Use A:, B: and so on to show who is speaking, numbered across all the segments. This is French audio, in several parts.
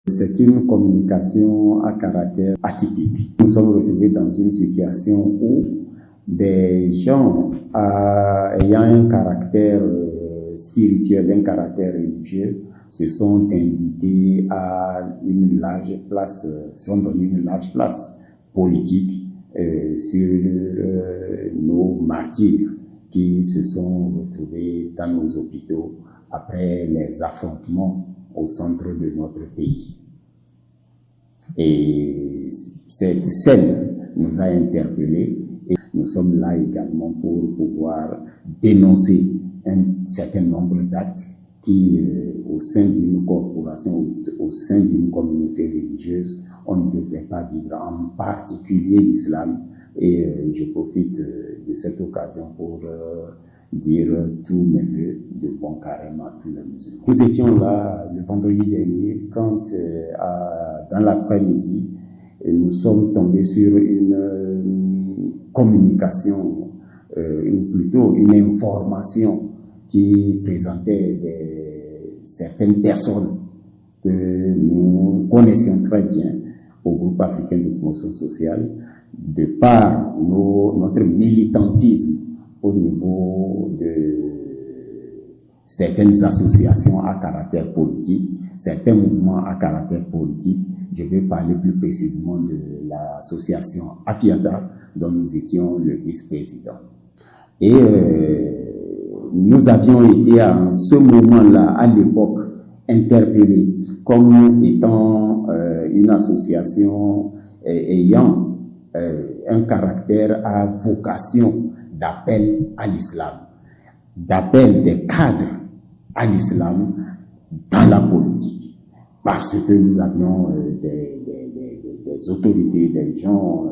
A: C'est une communication à caractère atypique. Nous sommes retrouvés dans une situation où des gens ayant un caractère spirituel, un caractère religieux, se sont invités à une large place, sont donnés une large place politique sur nos martyrs qui se sont retrouvés dans nos hôpitaux après les affrontements au centre de notre pays. Et cette scène nous a interpellés et nous sommes là également pour pouvoir dénoncer un certain nombre d'actes qui, au sein d'une corporation, au sein d'une communauté religieuse, on ne devrait pas vivre, en particulier l'islam. Et je profite de cette occasion pour dire tous mes vœux de bon carême à tous les musulmans. Nous étions là le vendredi dernier quand, dans l'après-midi, nous sommes tombés sur une communication, ou plutôt une information qui présentait certaines personnes que nous connaissions très bien au groupe africain de promotion sociale, de par notre militantisme au niveau de certaines associations à caractère politique, certains mouvements à caractère politique. Je vais parler plus précisément de l'association AFIATA, dont nous étions le vice-président. Et nous avions été à ce moment-là, à l'époque, interpellés comme étant une association ayant un caractère à vocation d'appel à l'islam, d'appel des cadres à l'islam dans la politique, parce que nous avions des autorités, des gens,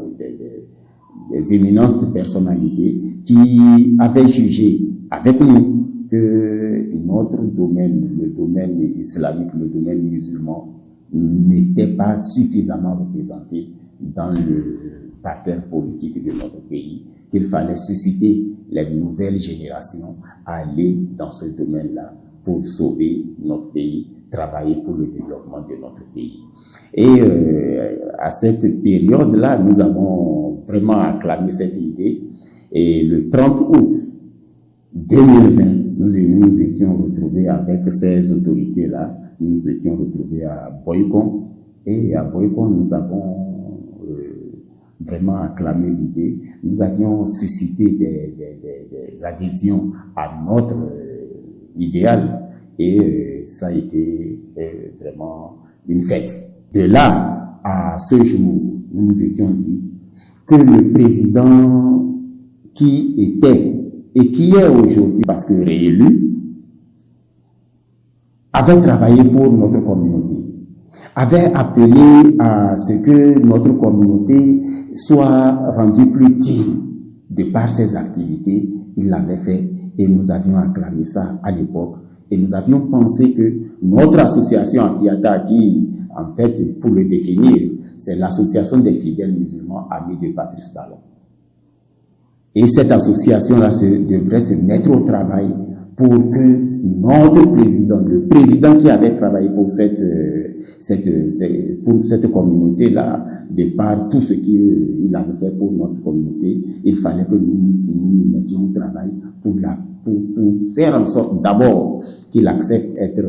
A: des éminences de personnalités qui avaient jugé avec nous que notre domaine, le domaine islamique, le domaine musulman, n'était pas suffisamment représenté dans le parterre politique de notre pays, qu'il fallait susciter les nouvelles générations à aller dans ce domaine-là pour sauver notre pays, travailler pour le développement de notre pays. Et à cette période-là, nous avons vraiment acclamé cette idée. Et le 30 août 2020, nous étions retrouvés avec ces autorités-là. Nous nous étions retrouvés à Boycon. Et à Boycon, nous avons vraiment acclamé l'idée. Nous avions suscité des adhésions à notre idéal. Et ça a été vraiment une fête. De là à ce jour, nous nous étions dit que le président qui était et qui est aujourd'hui, parce que réélu, avait travaillé pour notre communauté, avait appelé à ce que notre communauté soit rendue plus digne de par ses activités. Il l'avait fait et nous avions acclamé ça à l'époque. Et nous avions pensé que notre association AFIATA, qui, en fait, pour le définir, c'est l'association des fidèles musulmans amis de Patrice Talon. Et cette association-là devrait se mettre au travail pour que notre président, le président qui avait travaillé pour cette communauté-là, de par tout ce qu'il avait fait pour notre communauté, il fallait que nous mettions au travail pour faire en sorte d'abord qu'il accepte être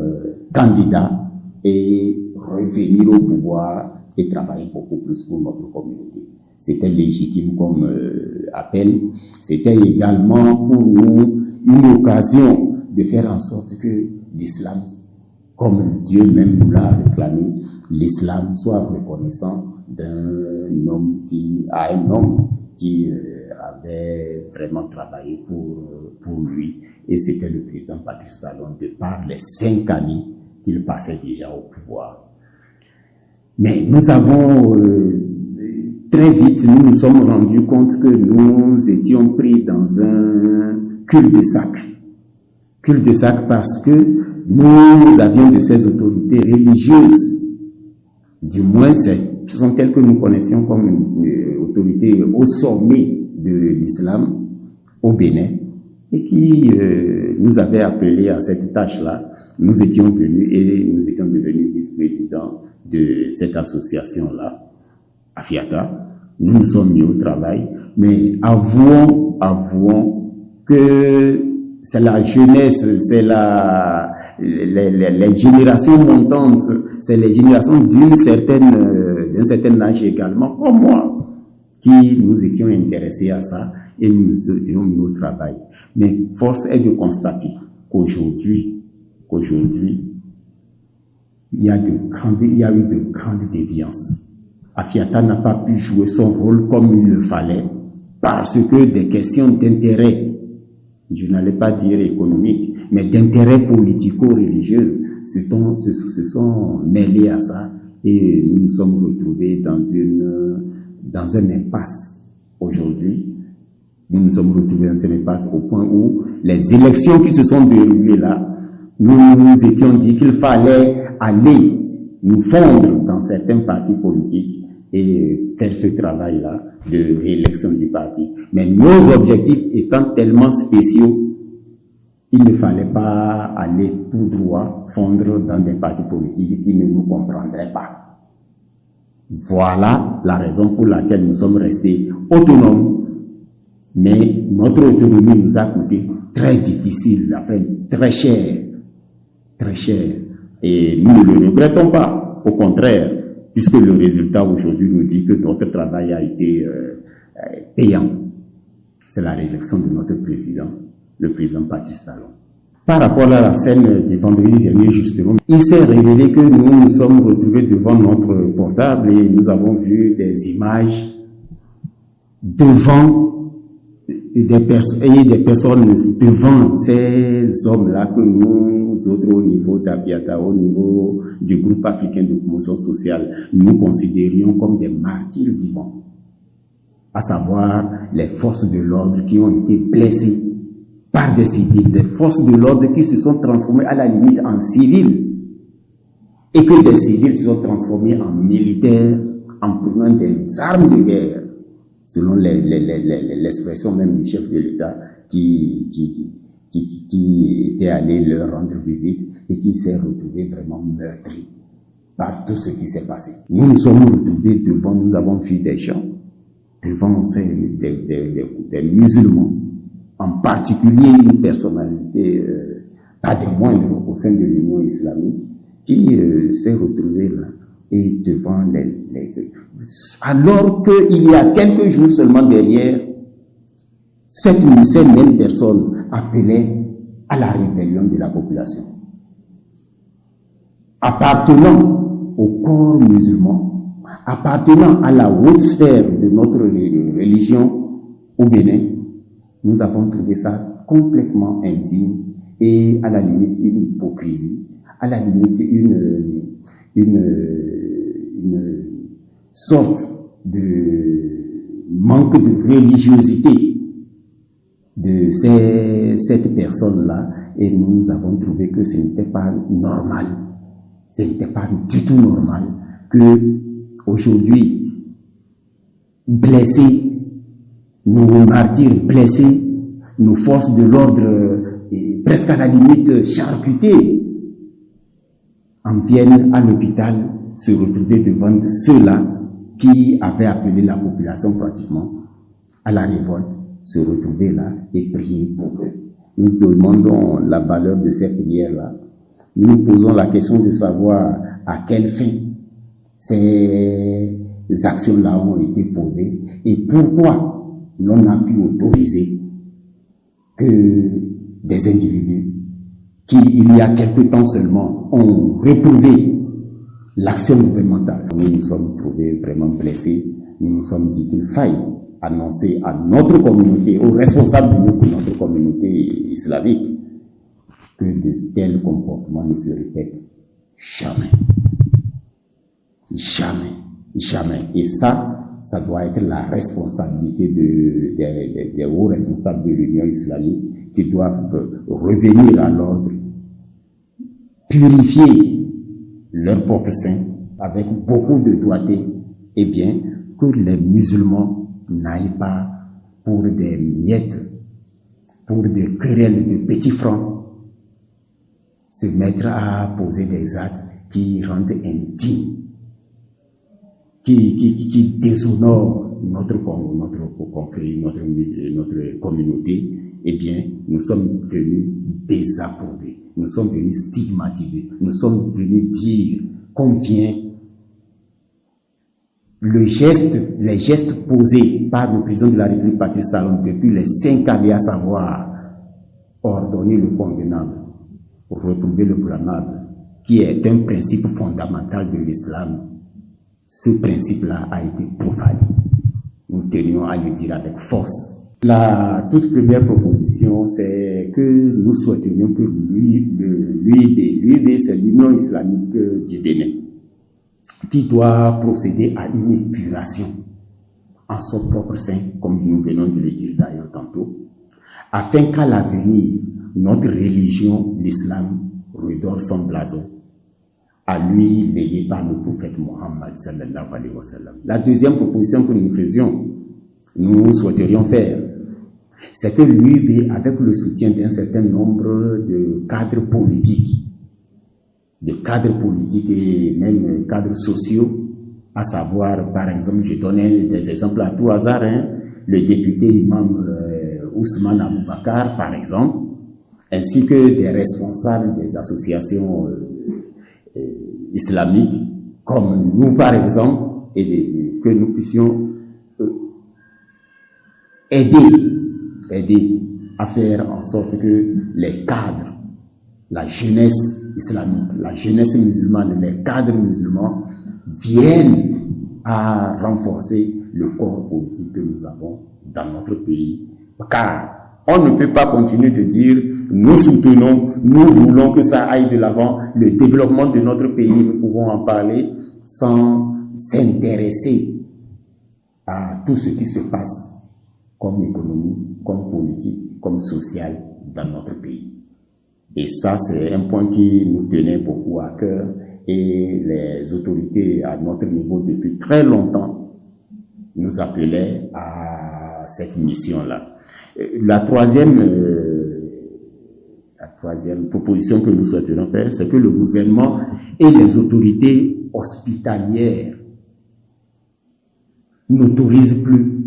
A: candidat et revenir au pouvoir et travailler beaucoup plus pour notre communauté. C'était légitime comme appel. C'était également pour nous une occasion de faire en sorte que l'islam, comme Dieu même nous l'a réclamé, l'islam soit reconnaissant d'un homme qui avait vraiment travaillé pour lui, et c'était le président Patrice Talon, de par les 5 années qu'il passait déjà au pouvoir. Mais nous avons très vite, nous nous sommes rendus compte que nous étions pris dans un cul-de-sac. Cul-de-sac parce que nous avions de ces autorités religieuses, du moins ce sont telles que nous connaissions comme autorités au sommet de l'islam au Bénin, et qui nous avait appelés à cette tâche-là. Nous étions venus et nous étions devenus vice-présidents de cette association-là, AFIATA. Nous nous sommes mis au travail, mais avouons que c'est la jeunesse, c'est les générations montantes, c'est les générations d'un certain âge également, comme moi, qui nous étions intéressés à ça et nous nous étions mis au travail. Mais force est de constater qu'aujourd'hui, il y a eu de grandes déviances. AFIATA n'a pas pu jouer son rôle comme il le fallait parce que des questions d'intérêt, je n'allais pas dire économique, mais d'intérêt politico-religieux se sont mêlés à ça et nous nous sommes retrouvés dans un impasse aujourd'hui. Nous nous sommes retrouvés dans un impasse au point où les élections qui se sont déroulées là, nous nous étions dit qu'il fallait aller nous fondre dans certains partis politiques et faire ce travail-là de réélection du parti. Mais nos objectifs étant tellement spéciaux, il ne fallait pas aller tout droit fondre dans des partis politiques qui ne nous comprendraient pas. Voilà la raison pour laquelle nous sommes restés autonomes, mais notre autonomie nous a coûté très difficile, enfin très cher. Et nous ne le regrettons pas, au contraire, puisque le résultat aujourd'hui nous dit que notre travail a été payant. C'est la réélection de notre président, le président Patrice Talon. Par rapport à la scène du vendredi dernier, justement, il s'est révélé que nous nous sommes retrouvés devant notre portable et nous avons vu des images devant des personnes devant ces hommes-là que nous autres, au niveau d'AFIATA, au niveau du groupe africain de promotion sociale, nous considérions comme des martyrs vivants, à savoir les forces de l'ordre qui ont été blessées par des civils, des forces de l'ordre qui se sont transformées à la limite en civils, et que des civils se sont transformés en militaires en prenant des armes de guerre, selon l'expression même du chef de l'État qui était allé leur rendre visite et qui s'est retrouvé vraiment meurtri par tout ce qui s'est passé. Nous nous sommes retrouvés nous avons vu des gens, devant des musulmans, en particulier une personnalité, pas des moindres au sein de l'Union islamique, qui s'est retrouvée là et devant alors qu'il y a quelques jours seulement derrière, ces mêmes personnes appelaient à la rébellion de la population. Appartenant au corps musulman, appartenant à la haute sphère de notre religion au Bénin, nous avons trouvé ça complètement indigne et à la limite une hypocrisie, à la limite une sorte de manque de religiosité de cette personne-là, et nous avons trouvé que ce n'était pas normal, ce n'était pas du tout normal que aujourd'hui blessés, nos martyrs blessés, nos forces de l'ordre presque à la limite charcutées, en viennent à l'hôpital se retrouver devant ceux-là qui avaient appelé la population pratiquement à la révolte, se retrouver là et prier pour eux. Nous demandons la valeur de ces prières-là. Nous nous posons la question de savoir à quelle fin ces actions-là ont été posées et pourquoi l'on a pu autoriser que des individus qui, il y a quelque temps seulement, ont réprouvé l'action gouvernementale. Nous nous sommes trouvés vraiment blessés. Nous nous sommes dit qu'il faille annoncer à notre communauté, aux responsables de notre communauté islamique, que de tels comportements ne se répètent jamais. Jamais. Jamais. Et ça doit être la responsabilité des hauts responsables de l'Union islamique qui doivent revenir à l'ordre, purifier leur propre sein avec beaucoup de doigté, et bien que les musulmans n'aillent pas pour des miettes pour des querelles de petits francs, se mettre à poser des actes qui rendent indignes, qui déshonorent notre confrérie, notre communauté, eh bien, nous sommes venus désapprouver, nous sommes venus stigmatiser, nous sommes venus dire combien les gestes posés par le président de la République, Patrice Talon, depuis les 5 années, à savoir ordonner le convenable, réprouver le blâmable, qui est un principe fondamental de l'islam, ce principe-là a été profané. Nous tenions à le dire avec force. La toute première proposition, c'est que nous souhaiterions que l'UIB, c'est l'Union islamique du Bénin, qui doit procéder à une épuration en son propre sein, comme nous venons de le dire d'ailleurs tantôt, afin qu'à l'avenir, notre religion, l'islam, redore son blason, à lui légué par le prophète Mohammed sallallahu alayhi wa sallam. La deuxième proposition que nous souhaiterions faire, c'est que l'UIB, avec le soutien d'un certain nombre de cadres politiques et même cadres sociaux, à savoir, par exemple, je donne des exemples à tout hasard, le député imam Ousmane Aboubakar, par exemple, ainsi que des responsables des associations islamiques, comme nous, par exemple, et que nous puissions aider à faire en sorte que les cadres, la jeunesse islamique, la jeunesse musulmane, les cadres musulmans viennent à renforcer le corps politique que nous avons dans notre pays. Car on ne peut pas continuer de dire nous soutenons, nous voulons que ça aille de l'avant, le développement de notre pays, nous pouvons en parler sans s'intéresser à tout ce qui se passe comme économie, comme politique, comme social dans notre pays. Et ça, c'est un point qui nous tenait beaucoup à cœur et les autorités à notre niveau depuis très longtemps nous appelaient à cette mission-là. La troisième proposition que nous souhaiterions faire, c'est que le gouvernement et les autorités hospitalières n'autorisent plus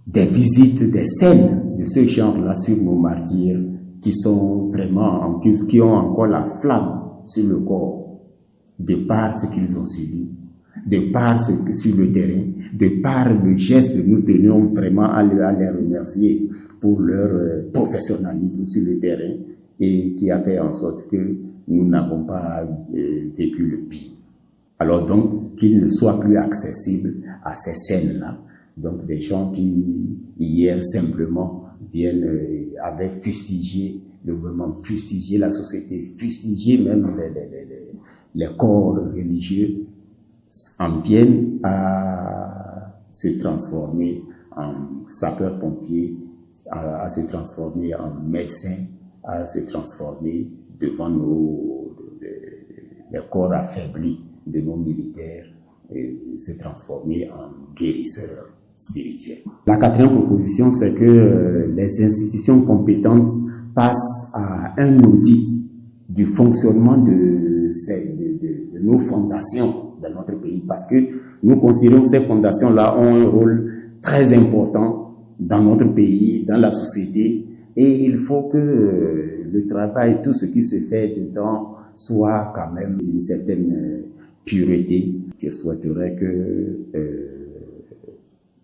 A: des visites, des scènes de ce genre-là sur nos martyrs qui sont vraiment, qui ont encore la flamme sur le corps, de par ce qu'ils ont subi, de par ce sur le terrain, de par le geste, nous tenions vraiment à les remercier pour leur professionnalisme sur le terrain et qui a fait en sorte que nous n'avons pas vécu le pire. Alors donc, qu'ils ne soient plus accessibles à ces scènes-là. Donc des gens qui, hier simplement, viennent avec fustigé le gouvernement, fustigé la société, fustigé même les corps religieux, en viennent à se transformer en sapeurs-pompiers, à se transformer en médecins, à se transformer devant les corps affaiblis de nos militaires, et se transformer en guérisseurs spirituels. La quatrième proposition, c'est que les institutions compétentes passent à un audit du fonctionnement de nos fondations dans notre pays, parce que nous considérons que ces fondations-là ont un rôle très important dans notre pays, dans la société, et il faut que le travail, tout ce qui se fait dedans, soit quand même d'une certaine pureté. Je souhaiterais que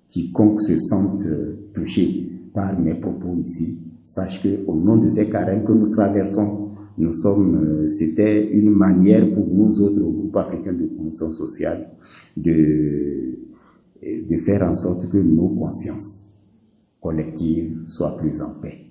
A: quiconque se sente touché par mes propos ici, sache que au nom de ces carènes que nous traversons, c'était une manière pour nous autres, au groupe africain de promotion sociale, de faire en sorte que nos consciences collectives soient plus en paix.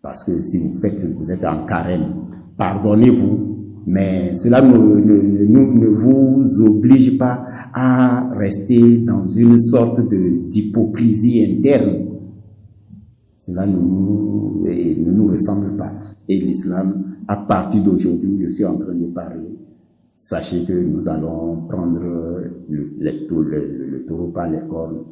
A: Parce que si vous êtes en carême, pardonnez-vous, mais cela ne vous oblige pas à rester dans une sorte d'hypocrisie interne. Cela ne nous ressemble pas. Et l'islam, à partir d'aujourd'hui où je suis en train de parler, sachez que nous allons prendre le taureau par les cornes